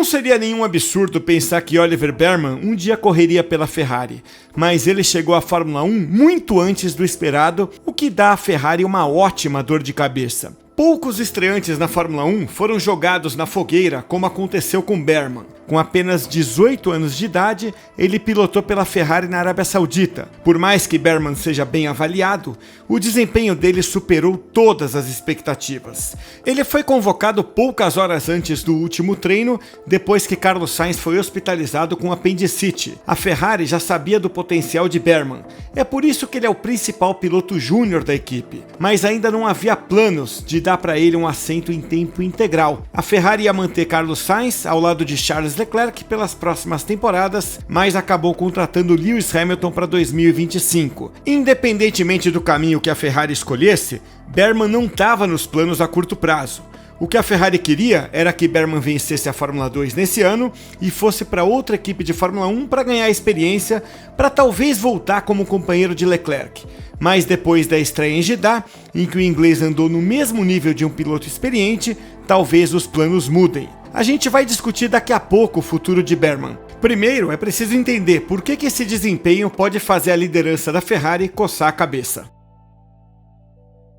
Não seria nenhum absurdo pensar que Oliver Bearman um dia correria pela Ferrari, mas ele chegou à Fórmula 1 muito antes do esperado, o que dá à Ferrari uma ótima dor de cabeça. Poucos estreantes na Fórmula 1 foram jogados na fogueira, como aconteceu com Bearman. Com apenas 18 anos de idade, ele pilotou pela Ferrari na Arábia Saudita. Por mais que Bearman seja bem avaliado, o desempenho dele superou todas as expectativas. Ele foi convocado poucas horas antes do último treino, depois que Carlos Sainz foi hospitalizado com apendicite. A Ferrari já sabia do potencial de Bearman. É por isso que ele é o principal piloto júnior da equipe. Mas ainda não havia planos de dar para ele um assento em tempo integral. A Ferrari ia manter Carlos Sainz ao lado de Charles Leclerc pelas próximas temporadas, mas acabou contratando Lewis Hamilton para 2025. Independentemente do caminho que a Ferrari escolhesse, Bearman não estava nos planos a curto prazo. O que a Ferrari queria era que Bearman vencesse a Fórmula 2 nesse ano e fosse para outra equipe de Fórmula 1 para ganhar experiência, para talvez voltar como companheiro de Leclerc. Mas depois da estreia em Jeddah, em que o inglês andou no mesmo nível de um piloto experiente, talvez os planos mudem. A gente vai discutir daqui a pouco o futuro de Bearman. Primeiro, é preciso entender por que esse desempenho pode fazer a liderança da Ferrari coçar a cabeça.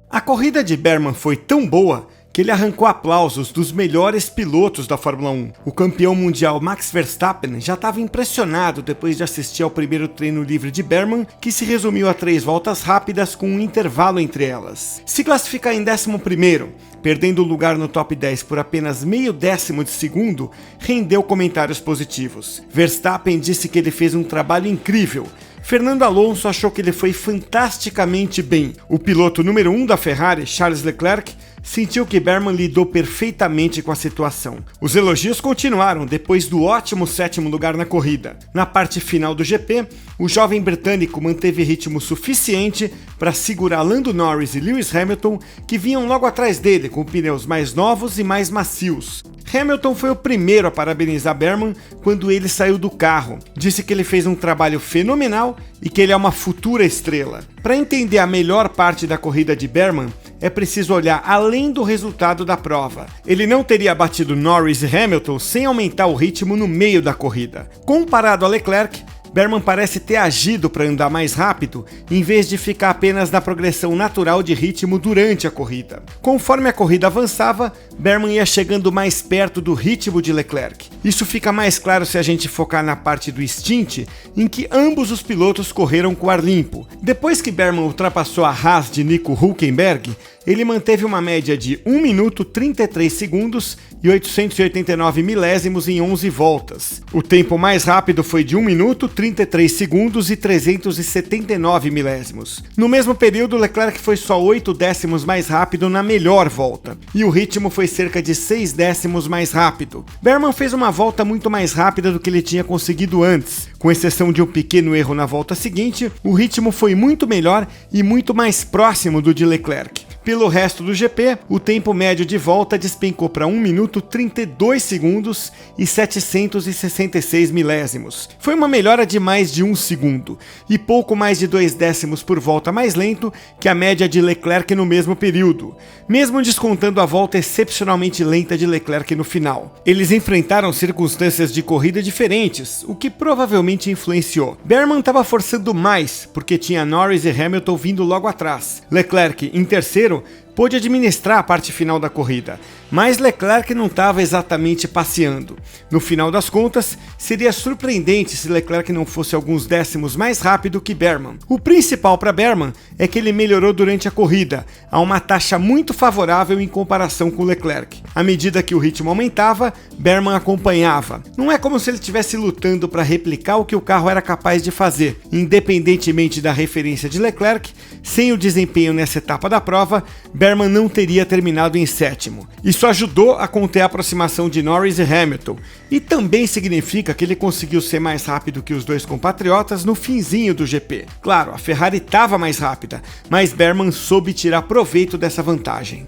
A corrida de Bearman foi tão boa que ele arrancou aplausos dos melhores pilotos da Fórmula 1. O campeão mundial Max Verstappen já estava impressionado depois de assistir ao primeiro treino livre de Bearman, que se resumiu a 3 voltas rápidas com um intervalo entre elas. Se classificar em 11º, perdendo o lugar no top 10 por apenas meio décimo de segundo, rendeu comentários positivos. Verstappen disse que ele fez um trabalho incrível. Fernando Alonso achou que ele foi fantasticamente bem. O piloto número 1 da Ferrari, Charles Leclerc, sentiu que Bearman lidou perfeitamente com a situação. Os elogios continuaram depois do ótimo 7º lugar na corrida. Na parte final do GP, o jovem britânico manteve ritmo suficiente para segurar Lando Norris e Lewis Hamilton, que vinham logo atrás dele com pneus mais novos e mais macios. Hamilton foi o primeiro a parabenizar Bearman quando ele saiu do carro. Disse que ele fez um trabalho fenomenal e que ele é uma futura estrela. Para entender a melhor parte da corrida de Bearman, é preciso olhar além do resultado da prova. Ele não teria batido Norris e Hamilton sem aumentar o ritmo no meio da corrida. Comparado a Leclerc, Bearman parece ter agido para andar mais rápido, em vez de ficar apenas na progressão natural de ritmo durante a corrida. Conforme a corrida avançava, Bearman ia chegando mais perto do ritmo de Leclerc. Isso fica mais claro se a gente focar na parte do stint, em que ambos os pilotos correram com ar limpo. Depois que Bearman ultrapassou a Haas de Nico Hülkenberg, ele manteve uma média de 1 minuto 33 segundos e 889 milésimos em 11 voltas. O tempo mais rápido foi de 1 minuto 33 segundos e 379 milésimos. No mesmo período, Leclerc foi só 8 décimos mais rápido na melhor volta, e o ritmo foi cerca de 6 décimos mais rápido. Bearman fez uma volta muito mais rápida do que ele tinha conseguido antes. Com exceção de um pequeno erro na volta seguinte, o ritmo foi muito melhor e muito mais próximo do de Leclerc. Pelo resto do GP, o tempo médio de volta despencou para 1 minuto 32 segundos e 766 milésimos. Foi uma melhora de mais de 1 segundo, e pouco mais de 2 décimos por volta mais lento que a média de Leclerc no mesmo período, mesmo descontando a volta excepcionalmente lenta de Leclerc no final. Eles enfrentaram circunstâncias de corrida diferentes, o que provavelmente influenciou. Bearman estava forçando mais, porque tinha Norris e Hamilton vindo logo atrás. Leclerc, em terceiro, pôde administrar a parte final da corrida, mas Leclerc não estava exatamente passeando. No final das contas, seria surpreendente se Leclerc não fosse alguns décimos mais rápido que Bearman. O principal para Bearman é que ele melhorou durante a corrida, a uma taxa muito favorável em comparação com Leclerc. À medida que o ritmo aumentava, Bearman acompanhava. Não é como se ele estivesse lutando para replicar o que o carro era capaz de fazer. Independentemente da referência de Leclerc, sem o desempenho nessa etapa da prova, Bearman não teria terminado em sétimo. Isso ajudou a conter a aproximação de Norris e Hamilton, e também significa que ele conseguiu ser mais rápido que os dois compatriotas no finzinho do GP. Claro, a Ferrari estava mais rápida, mas Bearman soube tirar proveito dessa vantagem.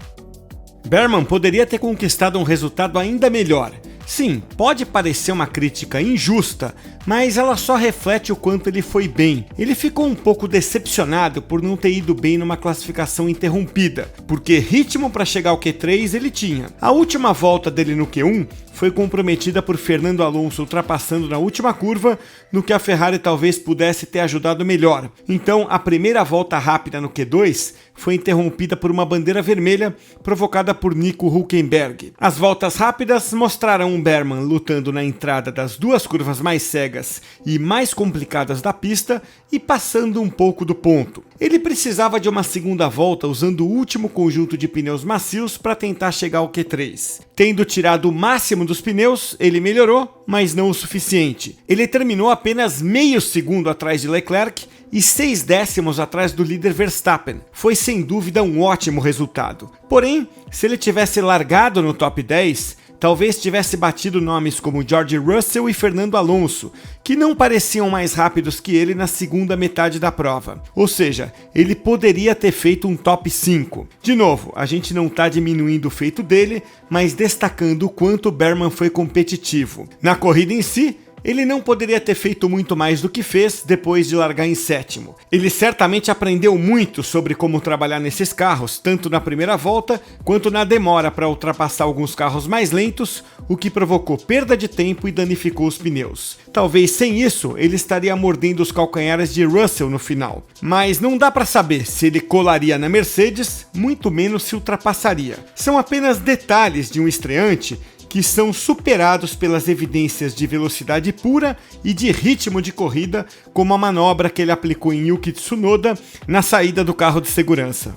Bearman poderia ter conquistado um resultado ainda melhor. Sim, pode parecer uma crítica injusta, mas ela só reflete o quanto ele foi bem. Ele ficou um pouco decepcionado por não ter ido bem numa classificação interrompida, porque ritmo para chegar ao Q3 ele tinha. A última volta dele no Q1 foi comprometida por Fernando Alonso ultrapassando na última curva, no que a Ferrari talvez pudesse ter ajudado melhor. Então, a primeira volta rápida no Q2 foi interrompida por uma bandeira vermelha provocada por Nico Hülkenberg. As voltas rápidas mostraram Bergman lutando na entrada das duas curvas mais cegas e mais complicadas da pista e passando um pouco do ponto. Ele precisava de uma segunda volta usando o último conjunto de pneus macios para tentar chegar ao Q3. Tendo tirado o máximo dos pneus, ele melhorou, mas não o suficiente. Ele terminou apenas meio segundo atrás de Leclerc e 6 décimos atrás do líder Verstappen. Foi sem dúvida um ótimo resultado. Porém, se ele tivesse largado no top 10, talvez tivesse batido nomes como George Russell e Fernando Alonso, que não pareciam mais rápidos que ele na segunda metade da prova. Ou seja, ele poderia ter feito um top 5. De novo, a gente não está diminuindo o feito dele, mas destacando o quanto Bergman foi competitivo. Na corrida em si, ele não poderia ter feito muito mais do que fez depois de largar em sétimo. Ele certamente aprendeu muito sobre como trabalhar nesses carros, tanto na primeira volta quanto na demora para ultrapassar alguns carros mais lentos, o que provocou perda de tempo e danificou os pneus. Talvez sem isso ele estaria mordendo os calcanhares de Russell no final. Mas não dá para saber se ele colaria na Mercedes, muito menos se ultrapassaria. São apenas detalhes de um estreante que são superados pelas evidências de velocidade pura e de ritmo de corrida, como a manobra que ele aplicou em Yuki Tsunoda na saída do carro de segurança.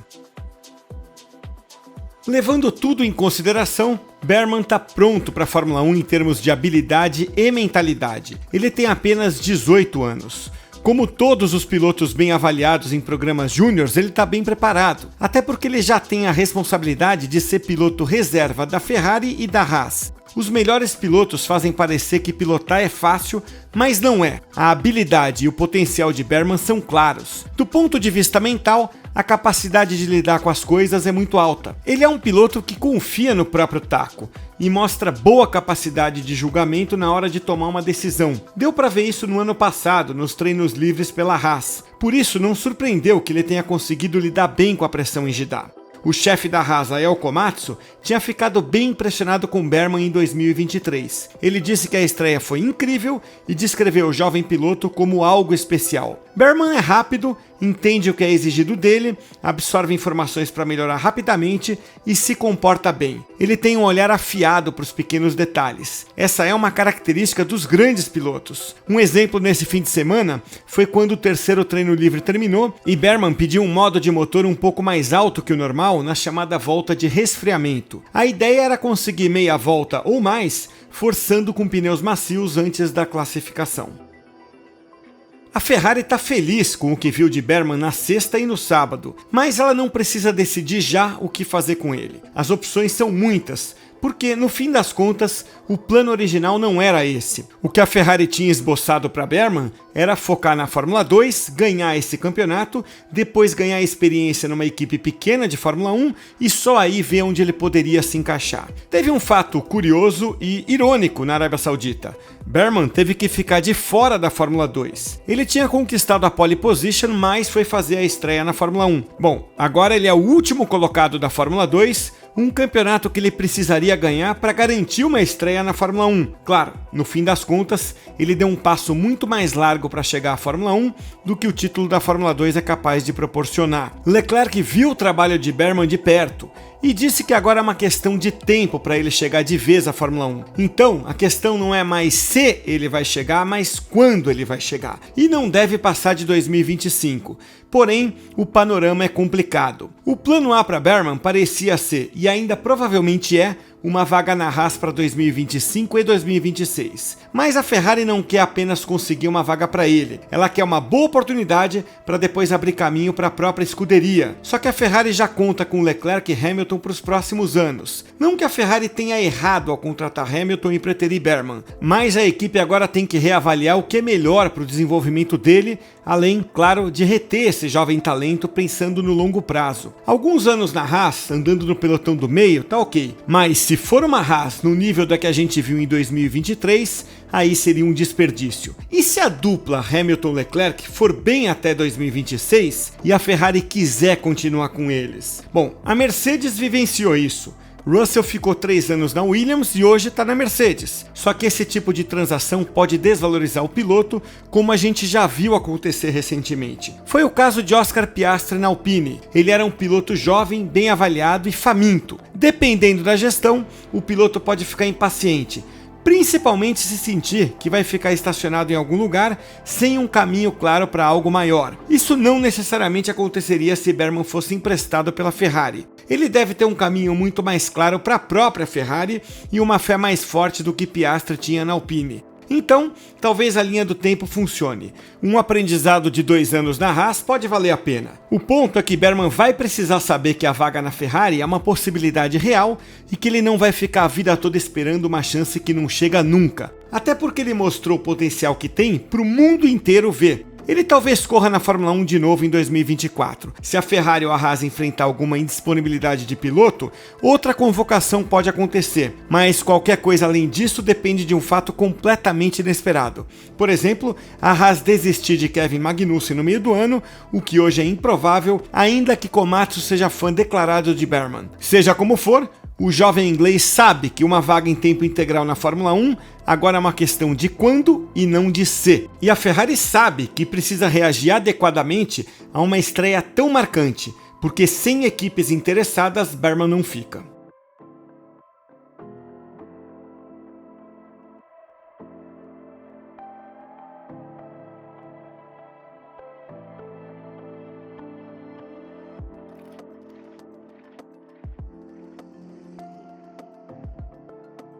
Levando tudo em consideração, Bergman está pronto para a Fórmula 1 em termos de habilidade e mentalidade. Ele tem apenas 18 anos. Como todos os pilotos bem avaliados em programas júniores, ele está bem preparado, até porque ele já tem a responsabilidade de ser piloto reserva da Ferrari e da Haas. Os melhores pilotos fazem parecer que pilotar é fácil, mas não é. A habilidade e o potencial de Bergman são claros. Do ponto de vista mental, a capacidade de lidar com as coisas é muito alta. Ele é um piloto que confia no próprio taco e mostra boa capacidade de julgamento na hora de tomar uma decisão. Deu para ver isso no ano passado, nos treinos livres pela Haas. Por isso, não surpreendeu que ele tenha conseguido lidar bem com a pressão em Jeddah. O chefe da Haas, Ayao Komatsu, tinha ficado bem impressionado com Bergman em 2023. Ele disse que a estreia foi incrível e descreveu o jovem piloto como algo especial. Bergman é rápido, entende o que é exigido dele, absorve informações para melhorar rapidamente e se comporta bem. Ele tem um olhar afiado para os pequenos detalhes. Essa é uma característica dos grandes pilotos. Um exemplo nesse fim de semana foi quando o terceiro treino livre terminou e Bergman pediu um modo de motor um pouco mais alto que o normal na chamada volta de resfriamento. A ideia era conseguir meia volta ou mais, forçando com pneus macios antes da classificação. A Ferrari está feliz com o que viu de Bergman na sexta e no sábado, mas ela não precisa decidir já o que fazer com ele. As opções são muitas, porque no fim das contas o plano original não era esse. O que a Ferrari tinha esboçado para Bergman era focar na Fórmula 2, ganhar esse campeonato, depois ganhar experiência numa equipe pequena de Fórmula 1 e só aí ver onde ele poderia se encaixar. Teve um fato curioso e irônico na Arábia Saudita. Bergman teve que ficar de fora da Fórmula 2. Ele tinha conquistado a pole position, mas foi fazer a estreia na Fórmula 1. Bom, agora ele é o último colocado da Fórmula 2, um campeonato que ele precisaria ganhar para garantir uma estreia na Fórmula 1. Claro, no fim das contas, ele deu um passo muito mais largo para chegar à Fórmula 1 do que o título da Fórmula 2 é capaz de proporcionar. Leclerc viu o trabalho de Bergman de perto e disse que agora é uma questão de tempo para ele chegar de vez à Fórmula 1. Então, a questão não é mais se ele vai chegar, mas quando ele vai chegar. E não deve passar de 2025. Porém, o panorama é complicado. O plano A para Bergman parecia ser, e ainda provavelmente é, uma vaga na Haas para 2025 e 2026. Mas a Ferrari não quer apenas conseguir uma vaga para ele, ela quer uma boa oportunidade para depois abrir caminho para a própria escuderia. Só que a Ferrari já conta com Leclerc e Hamilton para os próximos anos. Não que a Ferrari tenha errado ao contratar Hamilton e preterir Bergman, mas a equipe agora tem que reavaliar o que é melhor para o desenvolvimento dele, além, claro, de reter esse jovem talento pensando no longo prazo. Alguns anos na Haas, andando no pelotão do meio, tá ok, mas se for uma Haas no nível da que a gente viu em 2023, aí seria um desperdício. E se a dupla Hamilton-Leclerc for bem até 2026 e a Ferrari quiser continuar com eles? Bom, a Mercedes vivenciou isso. Russell ficou 3 anos na Williams e hoje está na Mercedes. Só que esse tipo de transação pode desvalorizar o piloto, como a gente já viu acontecer recentemente. Foi o caso de Oscar Piastri na Alpine. Ele era um piloto jovem, bem avaliado e faminto. Dependendo da gestão, o piloto pode ficar impaciente, principalmente se sentir que vai ficar estacionado em algum lugar sem um caminho claro para algo maior. Isso não necessariamente aconteceria se Berman fosse emprestado pela Ferrari. Ele deve ter um caminho muito mais claro para a própria Ferrari e uma fé mais forte do que Piastri tinha na Alpine. Então, talvez a linha do tempo funcione. Um aprendizado de 2 anos na Haas pode valer a pena. O ponto é que Berman vai precisar saber que a vaga na Ferrari é uma possibilidade real e que ele não vai ficar a vida toda esperando uma chance que não chega nunca. Até porque ele mostrou o potencial que tem para o mundo inteiro ver. Ele talvez corra na Fórmula 1 de novo em 2024. Se a Ferrari ou a Haas enfrentar alguma indisponibilidade de piloto, outra convocação pode acontecer, mas qualquer coisa além disso depende de um fato completamente inesperado. Por exemplo, a Haas desistir de Kevin Magnussen no meio do ano, o que hoje é improvável, ainda que Komatsu seja fã declarado de Berman. Seja como for, o jovem inglês sabe que uma vaga em tempo integral na Fórmula 1 agora é uma questão de quando e não de se. E a Ferrari sabe que precisa reagir adequadamente a uma estreia tão marcante, porque sem equipes interessadas, Berman não fica.